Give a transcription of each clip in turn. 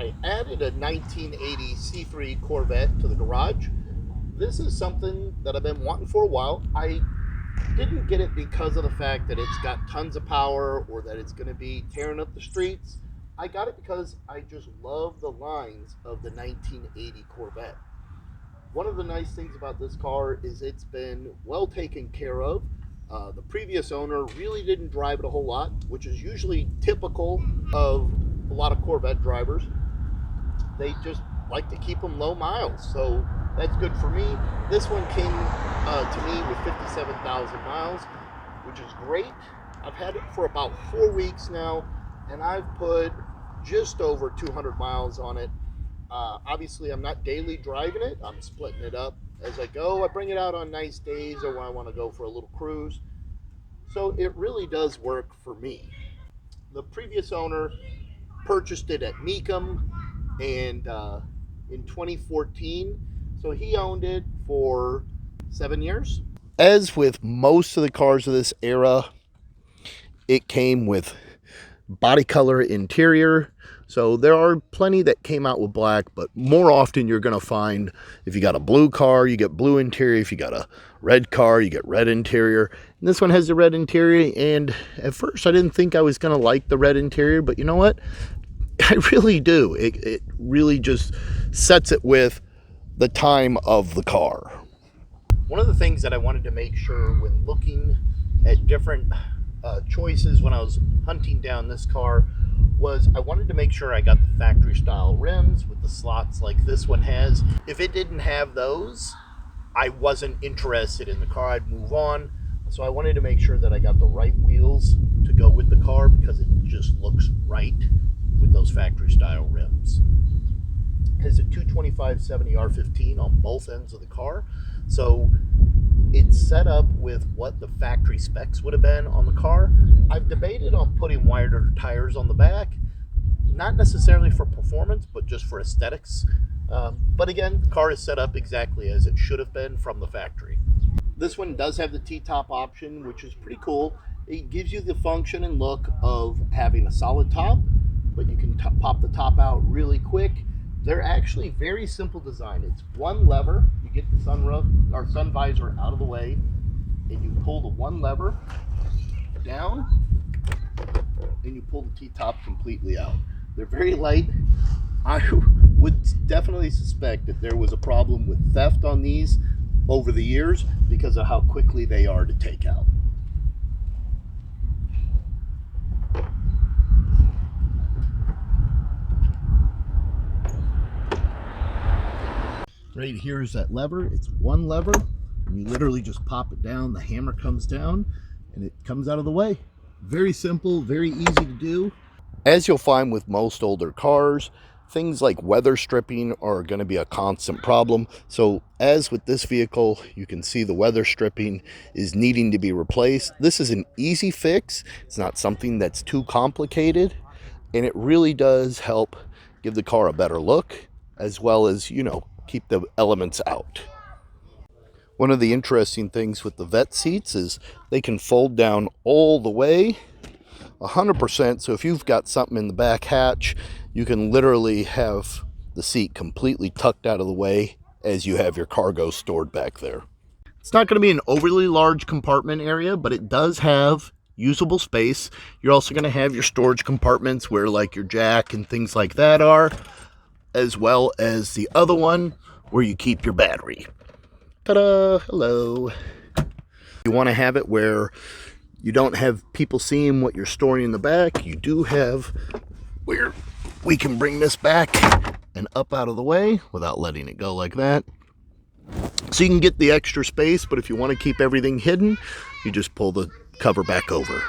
I added a 1980 C3 Corvette to the garage. This is something that I've been wanting for a while. I didn't get it because of the fact that it's got tons of power or that it's going to be tearing up the streets. I got it because I just love the lines of the 1980 Corvette. One of the nice things about this car is it's been well taken care of. The previous owner really didn't drive it a whole lot, which is usually typical of a lot of Corvette drivers. They just like to keep them low miles, so that's good for me. This one came to me with 57,000 miles, which is great. I've had it for about 4 weeks now, and I've put just over 200 miles on it. Obviously, I'm not daily driving it. I'm splitting it up as I go. I bring it out on nice days or when I want to go for a little cruise. So it really does work for me. The previous owner purchased it at Mecum and in 2014. So he owned it for 7 years. As with most of the cars of this era, it came with body color interior. So there are plenty that came out with black, but more often you're going to find if you got a blue car, you get blue interior. If you got a red car, you get red interior. And this one has the red interior, and at first I didn't think I was going to like the red interior, but you know what? I really do. It really just sets it with the time of the car. One of the things that I wanted to make sure when looking at different choices when I was hunting down this car was I wanted to make sure I got the factory style rims with the slots like this one has. If it didn't have those, I wasn't interested in the car. I'd move on. So I wanted to make sure that I got the right wheels to go with the car because it just looks right with those factory style rims. It has a 225/70 R15 on both ends of the car. So it's set up with what the factory specs would have been on the car. I've debated on putting wider tires on the back, not necessarily for performance, but just for aesthetics. But again, the car is set up exactly as it should have been from the factory. This one does have the T-top option, which is pretty cool. It gives you the function and look of having a solid top, but you can pop the top out really quick. They're actually very simple design. It's one lever. You get the sunroof or sun visor out of the way, and you pull the one lever down, and you pull the T-top completely out. They're very light. I would definitely suspect that there was a problem with theft on these over the years because of how quickly they are to take out. Right here is that lever. It's one lever, and you literally just pop it down. The hammer comes down, and it comes out of the way. Very simple, very easy to do. As you'll find with most older cars, things like weather stripping are going to be a constant problem. So as with this vehicle, you can see the weather stripping is needing to be replaced. This is an easy fix. It's not something that's too complicated, and it really does help give the car a better look, as well as, you know, keep the elements out. One of the interesting things with the Vette seats is they can fold down all the way 100%. So if you've got something in the back hatch, you can literally have the seat completely tucked out of the way as you have your cargo stored back there. It's not going to be an overly large compartment area, but it does have usable space. You're also going to have your storage compartments where like your jack and things like that are, as well as the other one where you keep your battery. Ta-da! Hello. You want to have it where you don't have people seeing what you're storing in the back. You do have where we can bring this back and up out of the way without letting it go like that. So you can get the extra space, but if you want to keep everything hidden, you just pull the cover back over.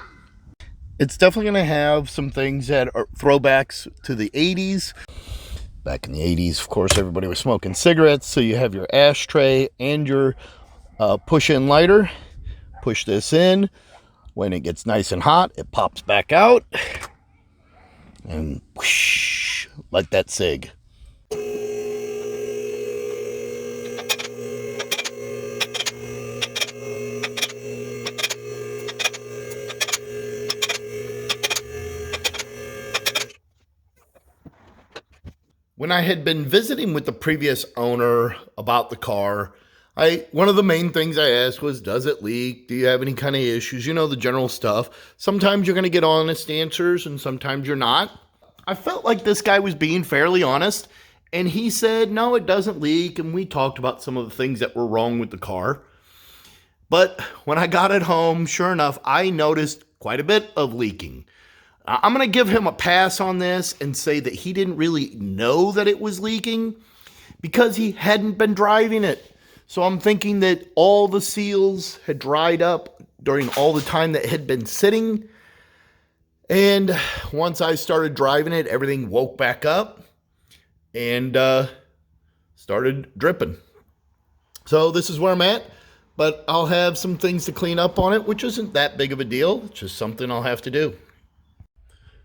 It's definitely going to have some things that are throwbacks to the 80s. Back in the 80s, of course, everybody was smoking cigarettes, so you have your ashtray and your push-in lighter. Push this in. When it gets nice and hot, it pops back out. And whoosh, light that cig. When I had been visiting with the previous owner about the car, one of the main things I asked was, does it leak? Do you have any kind of issues? You know, the general stuff. Sometimes you're going to get honest answers and sometimes you're not. I felt like this guy was being fairly honest, and he said, no, it doesn't leak. And we talked about some of the things that were wrong with the car. But when I got it home, sure enough, I noticed quite a bit of leaking. I'm going to give him a pass on this and say that he didn't really know that it was leaking because he hadn't been driving it. So I'm thinking that all the seals had dried up during all the time that it had been sitting. And once I started driving it, everything woke back up and started dripping. So this is where I'm at, but I'll have some things to clean up on it, which isn't that big of a deal. It's just something I'll have to do.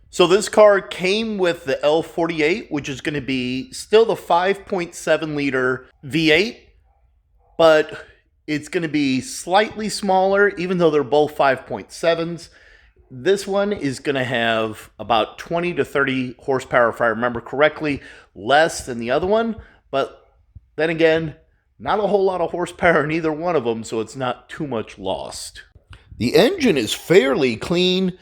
So this car came with the L48, which is going to be still the 5.7 liter V8, but it's going to be slightly smaller, even though they're both 5.7s. This one is going to have about 20 to 30 horsepower, if I remember correctly, less than the other one. But then again, not a whole lot of horsepower in either one of them, so it's not too much lost. The engine is fairly clean.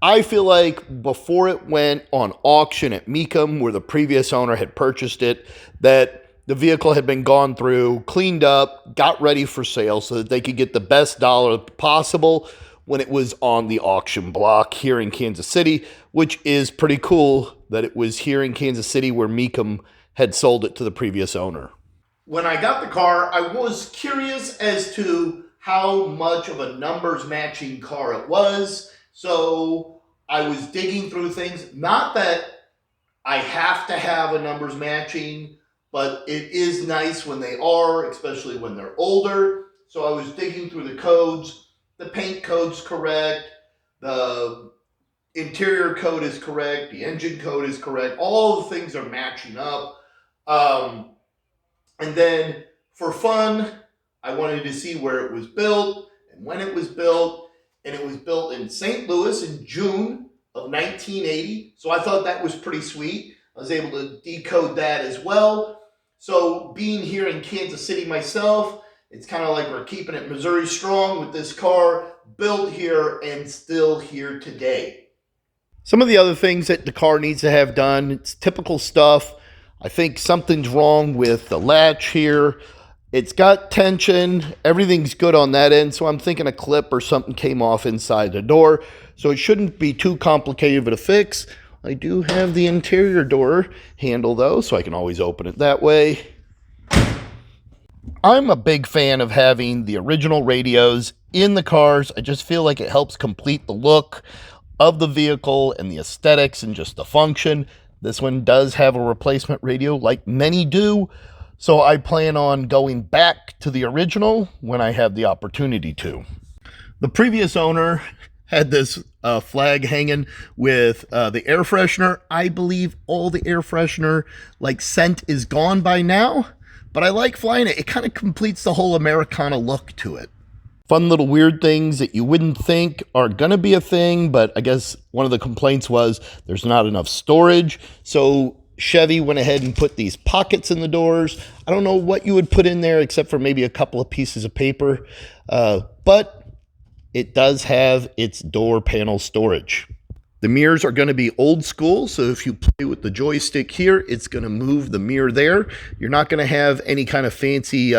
I feel like before it went on auction at Mecum, where the previous owner had purchased it, that the vehicle had been gone through, cleaned up, got ready for sale so that they could get the best dollar possible when it was on the auction block here in Kansas City, which is pretty cool that it was here in Kansas City where Mecum had sold it to the previous owner. When I got the car, I was curious as to how much of a numbers matching car it was. So I was digging through things. Not that I have to have a numbers matching, but it is nice when they are, especially when they're older. So I was digging through the codes. The paint code's correct. The interior code is correct. The engine code is correct. All the things are matching up. And then for fun, I wanted to see where it was built and when it was built. And it was built in St. Louis in June of 1980. So I thought that was pretty sweet. I was able to decode that as well. So being here in Kansas City myself, it's kind of like we're keeping it Missouri strong with this car built here and still here today. Some of the other things that the car needs to have done, it's typical stuff. I think something's wrong with the latch here. It's got tension. Everything's good on that end. So I'm thinking a clip or something came off inside the door. So it shouldn't be too complicated of a fix. I do have the interior door handle though, so I can always open it that way. I'm a big fan of having the original radios in the cars. I just feel like it helps complete the look of the vehicle and the aesthetics and just the function. This one does have a replacement radio like many do. So I plan on going back to the original when I have the opportunity to. The previous owner had this flag hanging with the air freshener. I believe all the air freshener scent is gone by now, but I like flying it. It kind of completes the whole Americana look to it. Fun little weird things that you wouldn't think are gonna be a thing, but I guess one of the complaints was there's not enough storage. So Chevy went ahead and put these pockets in the doors. I don't know what you would put in there except for maybe a couple of pieces of paper, but it does have its door panel storage. The mirrors are going to be old school, so if you play with the joystick here, it's going to move the mirror there. You're not going to have any kind of fancy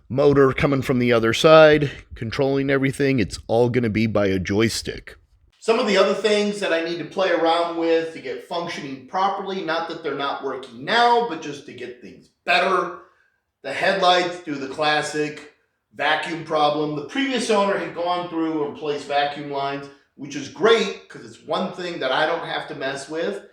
motor coming from the other side controlling everything. It's all going to be by a joystick. Some of the other things that I need to play around with to get functioning properly, not that they're not working now, but just to get things better. The headlights do the classic vacuum problem. The previous owner had gone through and replaced vacuum lines, which is great because it's one thing that I don't have to mess with.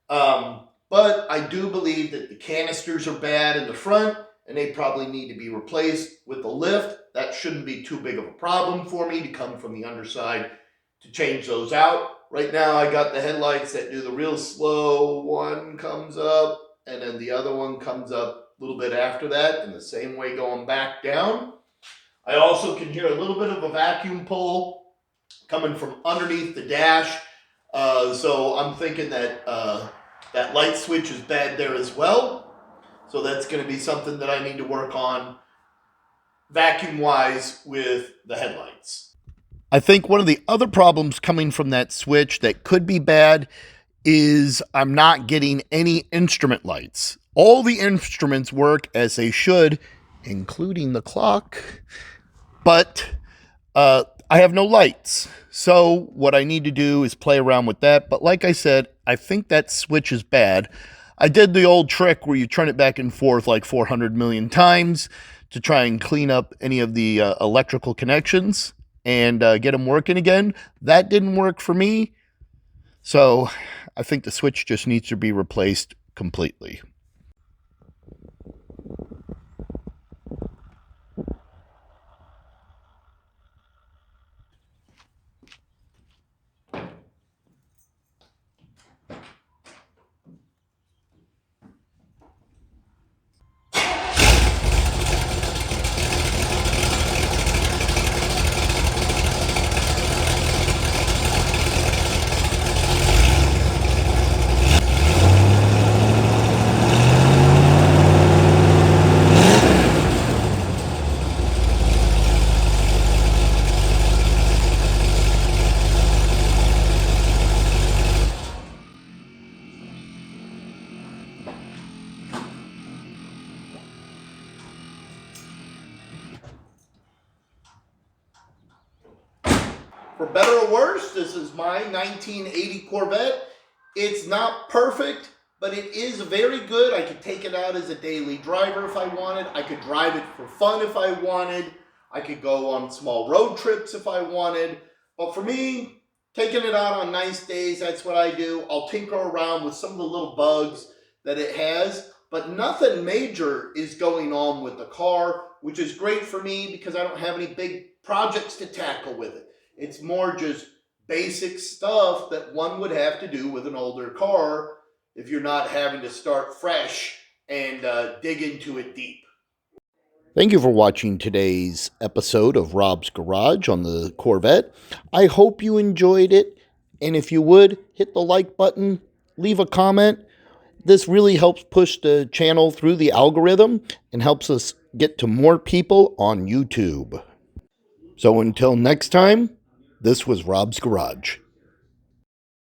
But I do believe that the canisters are bad in the front and they probably need to be replaced with the lift. That shouldn't be too big of a problem for me to come from the underside to change those out. Right now I got the headlights that do the real slow. One comes up and then the other one comes up a little bit after that in the same way going back down. I also can hear a little bit of a vacuum pull coming from underneath the dash. So I'm thinking that That light switch is bad there as well. So that's going to be something that I need to work on vacuum-wise with the headlights. I think one of the other problems coming from that switch that could be bad is I'm not getting any instrument lights. All the instruments work as they should, including the clock, but I have no lights. So what I need to do is play around with that. But like I said, I think that switch is bad. I did the old trick where you turn it back and forth like 400 million times to try and clean up any of the electrical connections and get them working again. That didn't work for me. So I think the switch just needs to be replaced completely. For better or worse, this is my 1980 Corvette. It's not perfect, but it is very good. I could take it out as a daily driver if I wanted. I could drive it for fun if I wanted. I could go on small road trips if I wanted. But for me, taking it out on nice days, that's what I do. I'll tinker around with some of the little bugs that it has, but nothing major is going on with the car, which is great for me because I don't have any big projects to tackle with it. It's more just basic stuff that one would have to do with an older car if you're not having to start fresh and dig into it deep. Thank you for watching today's episode of Rob's Garage on the Corvette. I hope you enjoyed it. And if you would, hit the like button, leave a comment. This really helps push the channel through the algorithm and helps us get to more people on YouTube. So until next time, this was Rob's Garage.